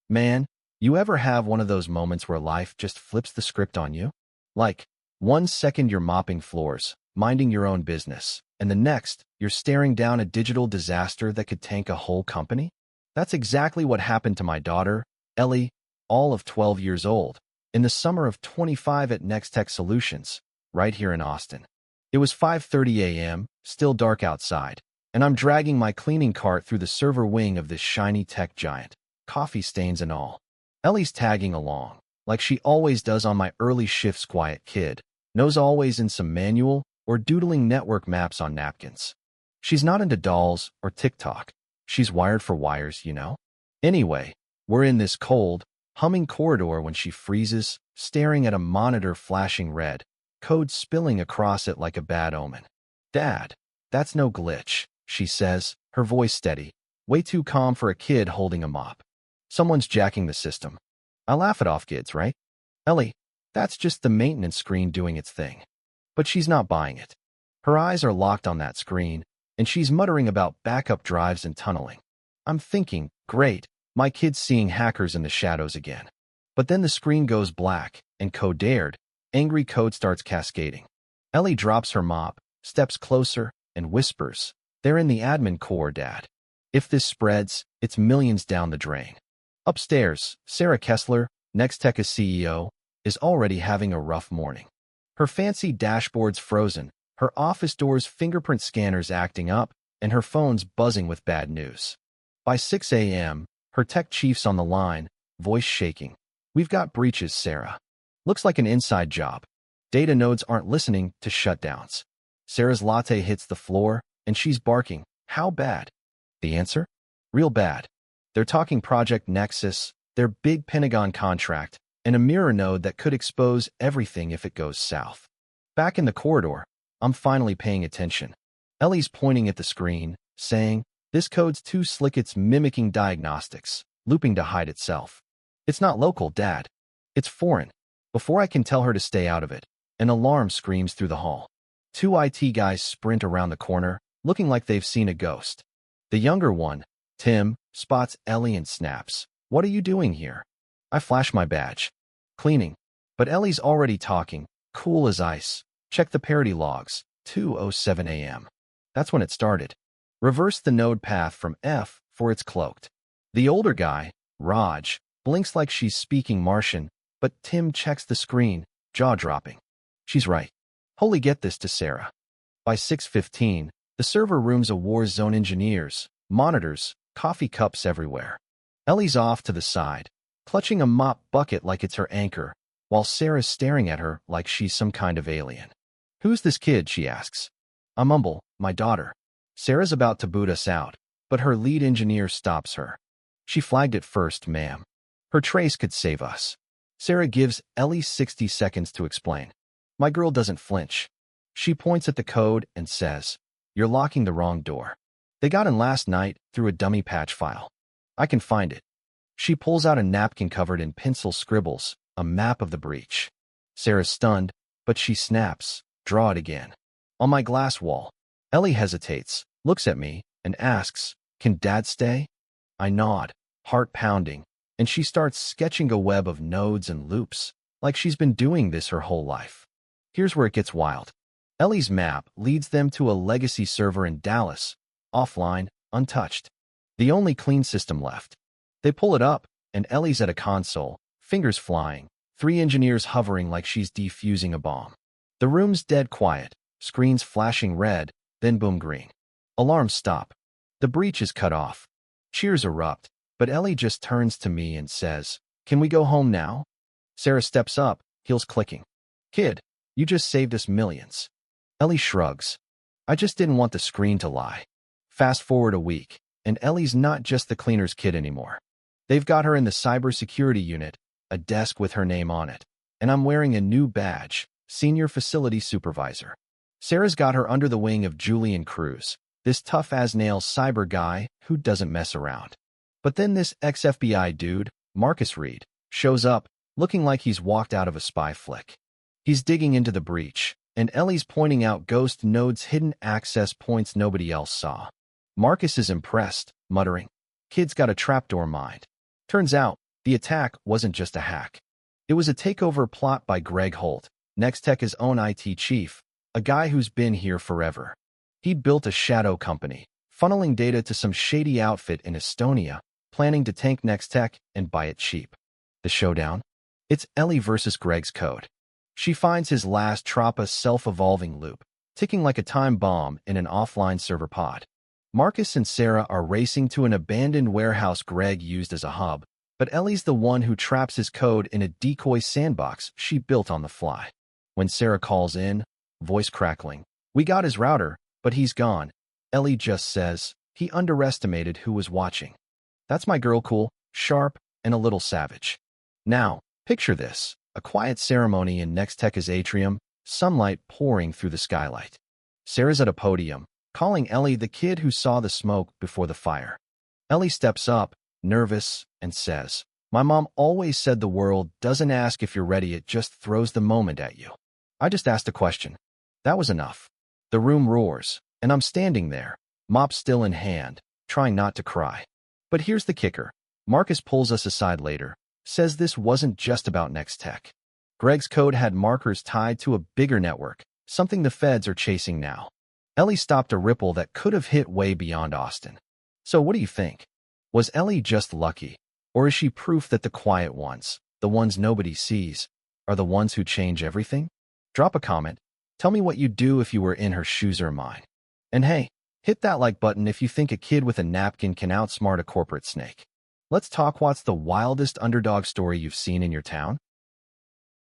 Man, you ever have one of those moments where life just flips the script on you? Like, 1 second you're mopping floors, minding your own business, and the next, you're staring down a digital disaster that could tank a whole company? That's exactly what happened to my daughter, Ellie, all of 12 years old, in the summer of 25 at Next Tech Solutions, right here in Austin. It was 5:30 a.m., still dark outside, and I'm dragging my cleaning cart through the server wing of this shiny tech giant, coffee stains and all. Ellie's tagging along, like she always does on my early shifts. Quiet kid, nose always in some manual or doodling network maps on napkins. She's not into dolls or TikTok. She's wired for wires, you know? Anyway, we're in this cold, humming corridor when she freezes, staring at a monitor flashing red, code spilling across it like a bad omen. "Dad, that's no glitch," she says, her voice steady, way too calm for a kid holding a mop. "Someone's jacking the system." I laugh it off, kids, right? "Ellie, that's just the maintenance screen doing its thing." But she's not buying it. Her eyes are locked on that screen, and she's muttering about backup drives and tunneling. I'm thinking, great, my kid's seeing hackers in the shadows again. But then the screen goes black, and code dared, angry code starts cascading. Ellie drops her mop, steps closer, and whispers, "They're in the admin core, Dad. If this spreads, it's millions down the drain." Upstairs, Sarah Kessler, Nextech's CEO, is already having a rough morning. Her fancy dashboard's frozen, her office door's fingerprint scanners acting up, and her phone's buzzing with bad news. By 6 a.m., her tech chief's on the line, voice shaking. "We've got breaches, Sarah. Looks like an inside job. Data nodes aren't listening to shutdowns." Sarah's latte hits the floor, and she's barking, "How bad?" The answer? Real bad. They're talking Project Nexus, their big Pentagon contract, and a mirror node that could expose everything if it goes south. Back in the corridor, I'm finally paying attention. Ellie's pointing at the screen, saying, "This code's too slick, it's mimicking diagnostics, looping to hide itself. It's not local, Dad. It's foreign." Before I can tell her to stay out of it, an alarm screams through the hall. Two IT guys sprint around the corner, looking like they've seen a ghost. The younger one, Tim, spots Ellie and snaps, "What are you doing here?" I flash my badge. "Cleaning." But Ellie's already talking, cool as ice. "Check the parity logs, 2:07 a.m. That's when it started. Reverse the node path from F for it's cloaked." The older guy, Raj, blinks like she's speaking Martian, but Tim checks the screen, jaw-dropping. She's right. Holy, get this to Sarah. By 6:15, the server room's a war zone. Engineers, monitors, coffee cups everywhere. Ellie's off to the side, clutching a mop bucket like it's her anchor, while Sarah's staring at her like she's some kind of alien. "Who's this kid?" she asks. I mumble, "My daughter." Sarah's about to boot us out, but her lead engineer stops her. "She flagged it first, ma'am. Her trace could save us." Sarah gives Ellie 60 seconds to explain. My girl doesn't flinch. She points at the code and says, "You're locking the wrong door. They got in last night through a dummy patch file. I can find it." She pulls out a napkin covered in pencil scribbles, a map of the breach. Sarah's stunned, but she snaps, "Draw it again." On my glass wall. Ellie hesitates, looks at me, and asks, "Can Dad stay?" I nod, heart pounding, and she starts sketching a web of nodes and loops, like she's been doing this her whole life. Here's where it gets wild. Ellie's map leads them to a legacy server in Dallas, offline, untouched. The only clean system left. They pull it up, and Ellie's at a console, fingers flying, 3 engineers hovering like she's defusing a bomb. The room's dead quiet, screens flashing red, then boom green. Alarms stop. The breach is cut off. Cheers erupt, but Ellie just turns to me and says, "Can we go home now?" Sarah steps up, heels clicking. "Kid, you just saved us millions." Ellie shrugs. "I just didn't want the screen to lie." Fast forward a week, and Ellie's not just the cleaner's kid anymore. They've got her in the cybersecurity unit, a desk with her name on it, and I'm wearing a new badge, Senior Facility Supervisor. Sarah's got her under the wing of Julian Cruz, this tough-as-nails cyber guy who doesn't mess around. But then this ex-FBI dude, Marcus Reed, shows up, looking like he's walked out of a spy flick. He's digging into the breach, and Ellie's pointing out ghost nodes' hidden access points nobody else saw. Marcus is impressed, muttering, "Kid's got a trapdoor mind." Turns out, The attack wasn't just a hack. It was a takeover plot by Greg Holt, Nextech's own IT chief, a guy who's been here forever. He'd built a shadow company, funneling data to some shady outfit in Estonia, planning to tank Nextech and buy it cheap. The showdown? It's Ellie versus Greg's code. She finds his last Troppa self-evolving loop, ticking like a time bomb in an offline server pod. Marcus and Sarah are racing to an abandoned warehouse Greg used as a hub, but Ellie's the one who traps his code in a decoy sandbox she built on the fly. When Sarah calls in, voice crackling, "We got his router, but he's gone," Ellie just says, "He underestimated who was watching." That's my girl, cool, sharp, and a little savage. Now, picture this, a quiet ceremony in Nextech's atrium, sunlight pouring through the skylight. Sarah's at a podium, calling Ellie the kid who saw the smoke before the fire. Ellie steps up, nervous, and says, "My mom always said the world doesn't ask if you're ready, it just throws the moment at you. I just asked a question." That was enough. The room roars, and I'm standing there, mop still in hand, trying not to cry. But here's the kicker. Marcus pulls us aside later, says this wasn't just about Nextech. Greg's code had markers tied to a bigger network, something the feds are chasing now. Ellie stopped a ripple that could have hit way beyond Austin. So what do you think? Was Ellie just lucky, or is she proof that the quiet ones, the ones nobody sees, are the ones who change everything? Drop a comment. Tell me what you'd do if you were in her shoes or mine. And hey, hit that like button if you think a kid with a napkin can outsmart a corporate snake. Let's talk. What's the wildest underdog story you've seen in your town?